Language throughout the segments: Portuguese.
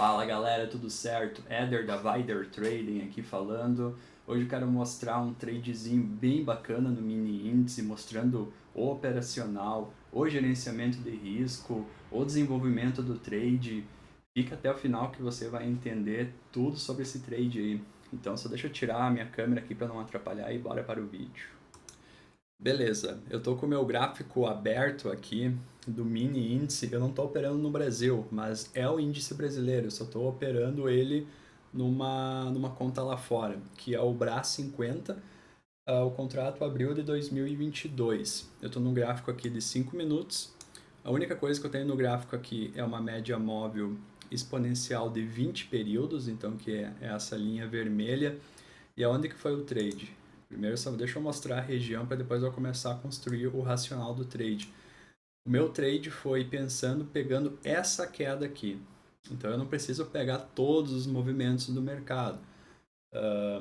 Fala galera, tudo certo? Éder da Vider Trading aqui falando. Hoje eu quero mostrar um tradezinho bem bacana no mini índice, mostrando o operacional, o gerenciamento de risco, o desenvolvimento do trade. Fica até o final que você vai entender tudo sobre esse trade aí. Então só deixa eu tirar a minha câmera aqui para não atrapalhar e bora para o vídeo. Beleza, eu estou com o meu gráfico aberto aqui do mini índice. Eu não estou operando no Brasil, mas é o índice brasileiro. Eu só estou operando ele numa conta lá fora, que é o BRA50. O contrato abril de 2022. Eu estou num gráfico aqui de 5 minutos. A única coisa que eu tenho no gráfico aqui é uma média móvel exponencial de 20 períodos, então que é essa linha vermelha. E aonde que foi o trade? Primeiro só deixa eu mostrar a região para depois eu começar a construir o racional do trade. O meu trade foi pegando essa queda aqui. Então eu não preciso pegar todos os movimentos do mercado.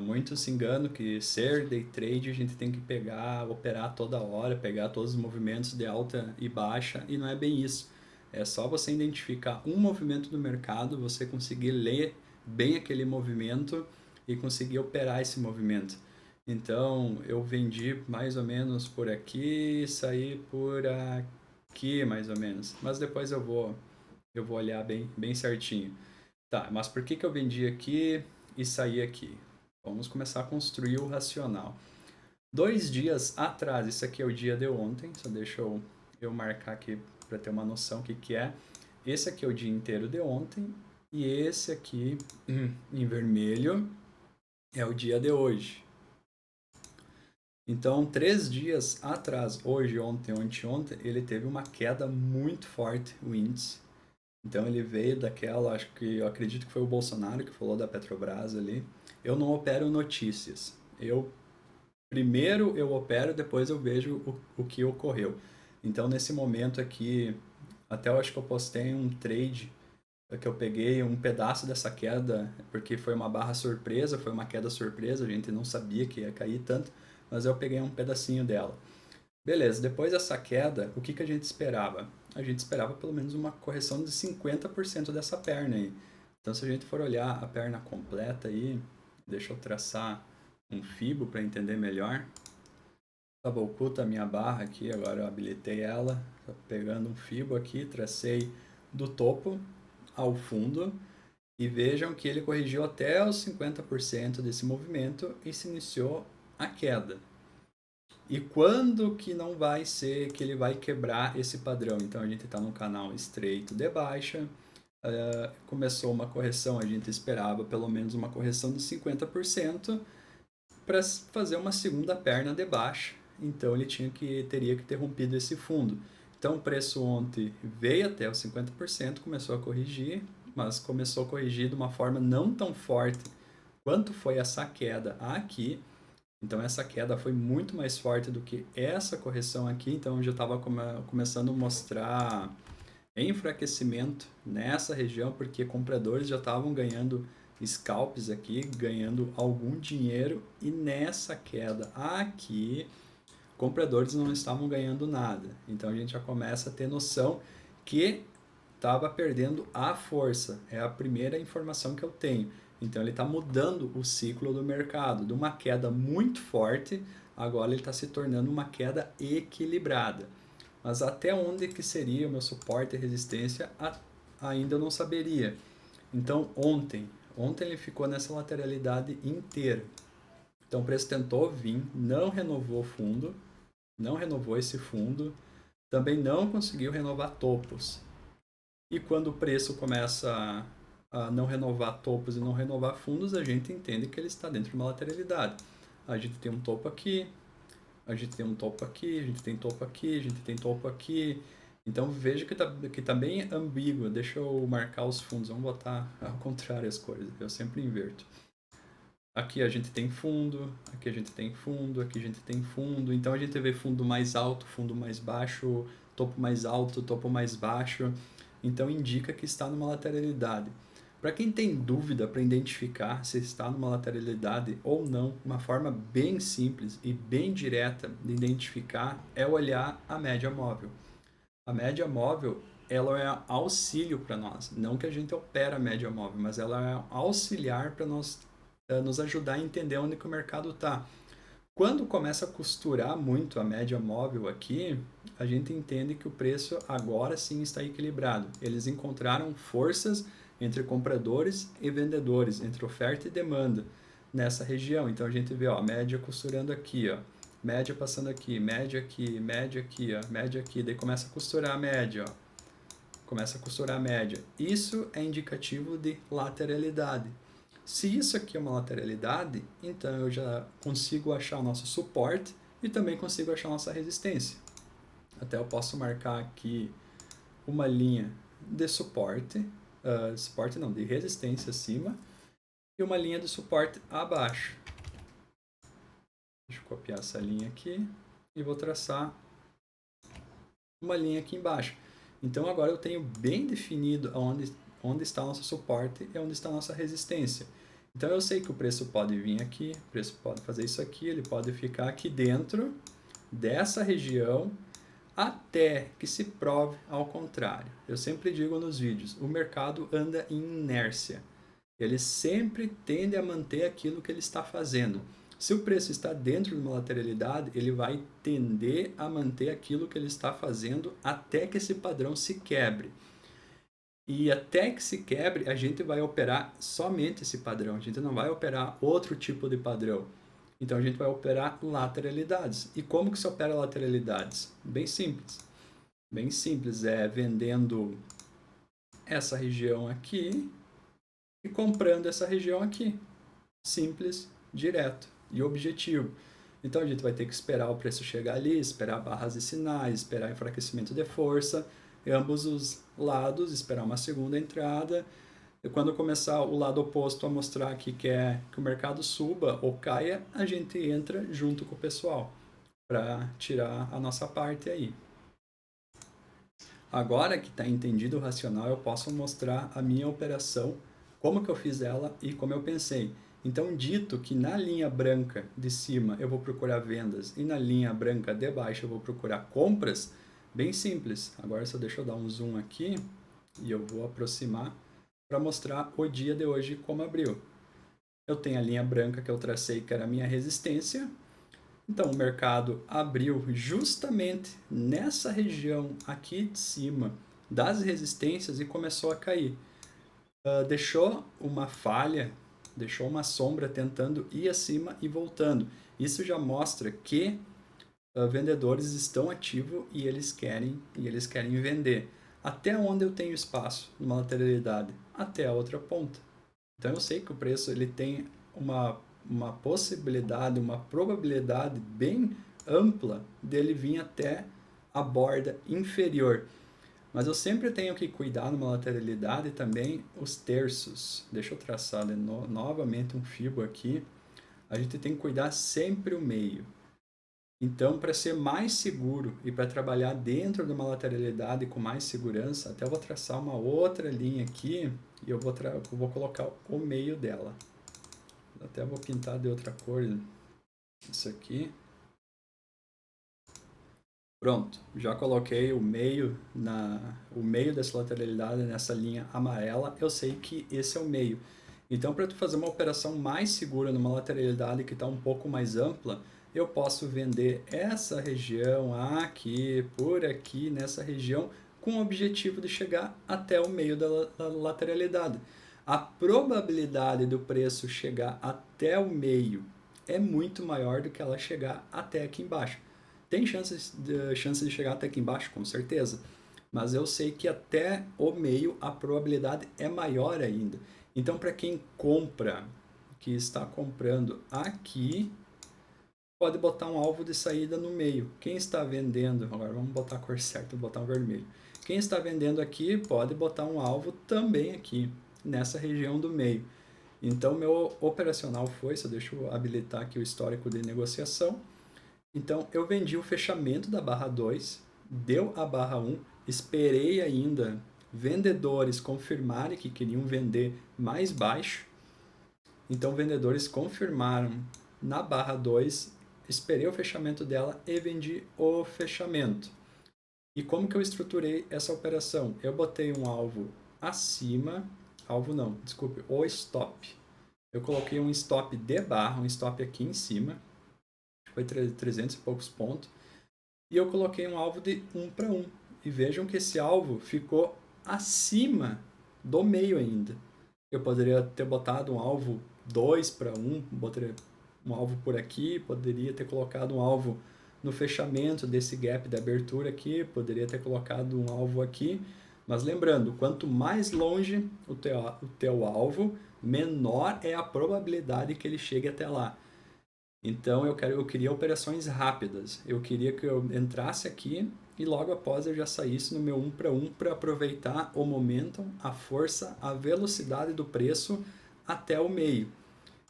Muitos se enganam que ser day trade a gente tem que pegar, operar toda hora, pegar todos os movimentos de alta e baixa, e não é bem isso. É só você identificar um movimento do mercado, você conseguir ler bem aquele movimento e conseguir operar esse movimento. Então eu vendi mais ou menos por aqui, saí por aqui mais ou menos, mas depois eu vou olhar bem certinho. Tá, mas por que que eu vendi aqui e saí aqui? Vamos começar a construir o racional. 2 dias atrás, isso aqui é o dia de ontem, só deixa eu marcar aqui para ter uma noção o que que é. Esse aqui é o dia inteiro de ontem e esse aqui em vermelho é o dia de hoje. Então, 3 dias atrás, hoje, ontem, anteontem, ele teve uma queda muito forte, o índice. Então ele veio daquela, acho que eu acredito que foi o Bolsonaro que falou da Petrobras ali. Eu não opero notícias. Eu primeiro eu opero, depois eu vejo o que ocorreu. Então nesse momento aqui, até eu acho que eu postei um trade que eu peguei um pedaço dessa queda, porque foi uma barra surpresa, foi uma queda surpresa, a gente não sabia que ia cair tanto, mas eu peguei um pedacinho dela. Beleza, depois dessa queda, o que que a gente esperava? A gente esperava pelo menos uma correção de 50% dessa perna aí. Então, se a gente for olhar a perna completa aí, deixa eu traçar um fibo para entender melhor. Estava oculta a minha barra aqui, agora eu habilitei ela. Tô pegando um fibo aqui, tracei do topo ao fundo. E vejam que ele corrigiu até os 50% desse movimento e se iniciou a queda. E quando que não vai ser que ele vai quebrar esse padrão? Então a gente está no canal estreito de baixa, começou uma correção, a gente esperava pelo menos uma correção de 50% para fazer uma segunda perna de baixa. Então ele teria que ter rompido esse fundo. Então o preço ontem veio até os 50%, começou a corrigir, mas começou a corrigir de uma forma não tão forte quanto foi essa queda aqui. Então essa queda foi muito mais forte do que essa correção aqui, então eu já estava começando a mostrar enfraquecimento nessa região, porque compradores já estavam ganhando scalps aqui, ganhando algum dinheiro, e nessa queda aqui, compradores não estavam ganhando nada. Então a gente já começa a ter noção que estava perdendo a força. É a primeira informação que eu tenho. Então ele está mudando o ciclo do mercado. De uma queda muito forte, agora ele está se tornando uma queda equilibrada. Mas até onde que seria o meu suporte e resistência, ainda eu não saberia. Então ontem ele ficou nessa lateralidade inteira. Então o preço tentou vir, não renovou o fundo, não renovou esse fundo, também não conseguiu renovar topos. E quando o preço começa a não renovar topos e não renovar fundos, a gente entende que ele está dentro de uma lateralidade. A gente tem um topo aqui, a gente tem um topo aqui, a gente tem topo aqui, a gente tem topo aqui. Então veja que tá bem ambíguo. Deixa eu marcar os fundos, vamos botar ao contrário as coisas, eu sempre inverto. Aqui a gente tem fundo, aqui a gente tem fundo, aqui a gente tem fundo. Então a gente vê fundo mais alto, fundo mais baixo, topo mais alto, topo mais baixo. Então indica que está numa lateralidade. Para quem tem dúvida para identificar se está numa lateralidade ou não, uma forma bem simples e bem direta de identificar é olhar a média móvel. A média móvel ela é auxílio para nós. Não que a gente opera a média móvel, mas ela é auxiliar para nós nos ajudar a entender onde que o mercado está. Quando começa a costurar muito a média móvel aqui, a gente entende que o preço agora sim está equilibrado. Eles encontraram forças entre compradores e vendedores, entre oferta e demanda nessa região. Então a gente vê, ó, a média costurando aqui, ó, média passando aqui, média aqui, média aqui, ó, média aqui, daí começa a costurar a média, ó, começa a costurar a média. Isso é indicativo de lateralidade. Se isso aqui é uma lateralidade, então eu já consigo achar o nosso suporte e também consigo achar a nossa resistência. Até eu posso marcar aqui uma linha de suporte, de resistência acima, e uma linha de suporte abaixo. Deixa eu copiar essa linha aqui e vou traçar uma linha aqui embaixo. Então agora eu tenho bem definido onde está o nosso suporte e onde está a nossa resistência. Então eu sei que o preço pode vir aqui, o preço pode fazer isso aqui, ele pode ficar aqui dentro dessa região até que se prove ao contrário. Eu sempre digo nos vídeos, o mercado anda em inércia. Ele sempre tende a manter aquilo que ele está fazendo. Se o preço está dentro de uma lateralidade, ele vai tender a manter aquilo que ele está fazendo até que esse padrão se quebre. E até que se quebre, a gente vai operar somente esse padrão. A gente não vai operar outro tipo de padrão. Então a gente vai operar lateralidades. E como que se opera lateralidades? Bem simples. Bem simples, é vendendo essa região aqui e comprando essa região aqui. Simples, direto e objetivo. Então a gente vai ter que esperar o preço chegar ali, esperar barras e sinais, esperar enfraquecimento de força, em ambos os lados, esperar uma segunda entrada. E quando começar o lado oposto a mostrar que quer que o mercado suba ou caia, a gente entra junto com o pessoal para tirar a nossa parte aí. Agora que está entendido o racional, eu posso mostrar a minha operação, como que eu fiz ela e como eu pensei. Então, dito que na linha branca de cima eu vou procurar vendas e na linha branca de baixo eu vou procurar compras, bem simples. Agora só deixa eu dar um zoom aqui e eu vou aproximar para mostrar o dia de hoje como abriu. Eu tenho a linha branca que eu tracei, que era a minha resistência. Então, o mercado abriu justamente nessa região aqui de cima das resistências e começou a cair. Deixou uma falha, deixou uma sombra tentando ir acima e voltando. Isso já mostra que vendedores estão ativos e eles querem vender. Até onde eu tenho espaço numa lateralidade? Até a outra ponta. Então eu sei que o preço ele tem uma possibilidade, uma probabilidade bem ampla dele vir até a borda inferior. Mas eu sempre tenho que cuidar numa lateralidade também os terços. Deixa eu traçar novamente um fibo aqui. A gente tem que cuidar sempre o meio. Então, para ser mais seguro e para trabalhar dentro de uma lateralidade com mais segurança, até eu vou traçar uma outra linha aqui e eu vou colocar o meio dela. Até vou pintar de outra cor isso aqui. Pronto, já coloquei o meio dessa lateralidade nessa linha amarela. Eu sei que esse é o meio. Então, para tu fazer uma operação mais segura numa lateralidade que está um pouco mais ampla, eu posso vender essa região aqui, por aqui, nessa região, com o objetivo de chegar até o meio da lateralidade. A probabilidade do preço chegar até o meio é muito maior do que ela chegar até aqui embaixo. Tem chance de chegar até aqui embaixo, com certeza. Mas eu sei que até o meio a probabilidade é maior ainda. Então, para quem compra, que está comprando aqui, pode botar um alvo de saída no meio. Quem está vendendo, agora vamos botar a cor certa, vou botar um vermelho. Quem está vendendo aqui pode botar um alvo também aqui, nessa região do meio. Então, meu operacional foi, só deixa eu habilitar aqui o histórico de negociação. Então, eu vendi o fechamento da barra 2, deu a barra 1, esperei ainda vendedores confirmarem que queriam vender mais baixo. Então, vendedores confirmaram na barra 2, esperei o fechamento dela e vendi o fechamento. E como que eu estruturei essa operação? Eu botei um alvo acima, alvo não, desculpe, o stop. Eu coloquei um stop de barra, um stop aqui em cima, foi 300 e poucos pontos, e eu coloquei um alvo de 1 para 1. E vejam que esse alvo ficou acima do meio ainda. Eu poderia ter botado um alvo 2 para 1, botaria um alvo por aqui, poderia ter colocado um alvo no fechamento desse gap de abertura aqui, poderia ter colocado um alvo aqui, mas lembrando, quanto mais longe o teu alvo, menor é a probabilidade que ele chegue até lá. Então eu queria operações rápidas. Eu queria que eu entrasse aqui e logo após eu já saísse no meu 1 para 1 para aproveitar o momentum, a força, a velocidade do preço até o meio.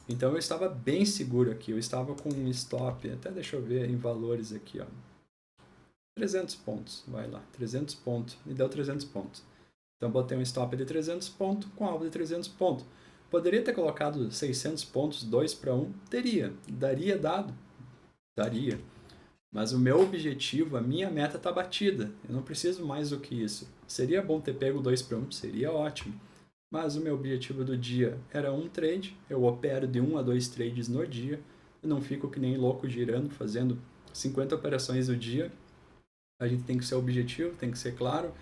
Então eu estava bem seguro aqui. Eu estava com um stop, até deixa eu ver em valores aqui, ó. 300 pontos, vai lá, 300 pontos, me deu 300 pontos. Então botei um stop de 300 pontos com alvo de 300 pontos. Poderia ter colocado 600 pontos, 2 para 1? Teria. Daria dado? Daria. Mas o meu objetivo, a minha meta está batida. Eu não preciso mais do que isso. Seria bom ter pego 2 para 1? Seria ótimo. Mas o meu objetivo do dia era um trade. Eu opero de 1 a 2 trades no dia. Eu não fico que nem louco girando, fazendo 50 operações no dia. A gente tem que ser objetivo, tem que ser claro.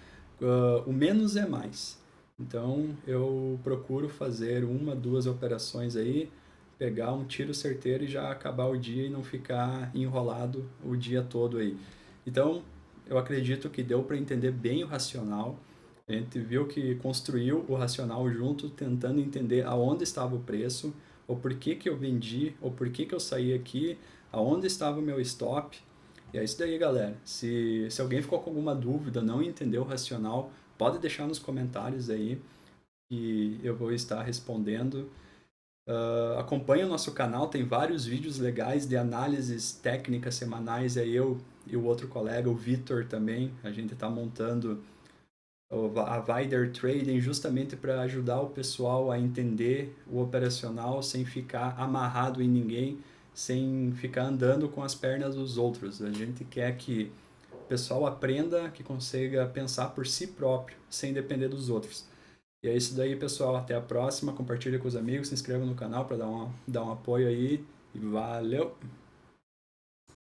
O menos é mais. Então eu procuro fazer 1, 2 operações aí, pegar um tiro certeiro e já acabar o dia e não ficar enrolado o dia todo aí. Então eu acredito que deu para entender bem o racional. A gente viu que construiu o racional junto, tentando entender aonde estava o preço, o porquê que eu vendi, o porquê que eu saí aqui, aonde estava o meu stop. E é isso daí, galera. Se alguém ficou com alguma dúvida, não entendeu o racional, pode deixar nos comentários aí e eu vou estar respondendo. Acompanhe o nosso canal, tem vários vídeos legais de análises técnicas semanais. É eu e o outro colega, o Vitor também. A gente está montando a Vider Trading justamente para ajudar o pessoal a entender o operacional sem ficar amarrado em ninguém, sem ficar andando com as pernas dos outros. A gente quer que o pessoal aprenda, que consiga pensar por si próprio, sem depender dos outros. E é isso daí, pessoal. Até a próxima. Compartilhe com os amigos, se inscreva no canal para dar um apoio aí. E valeu!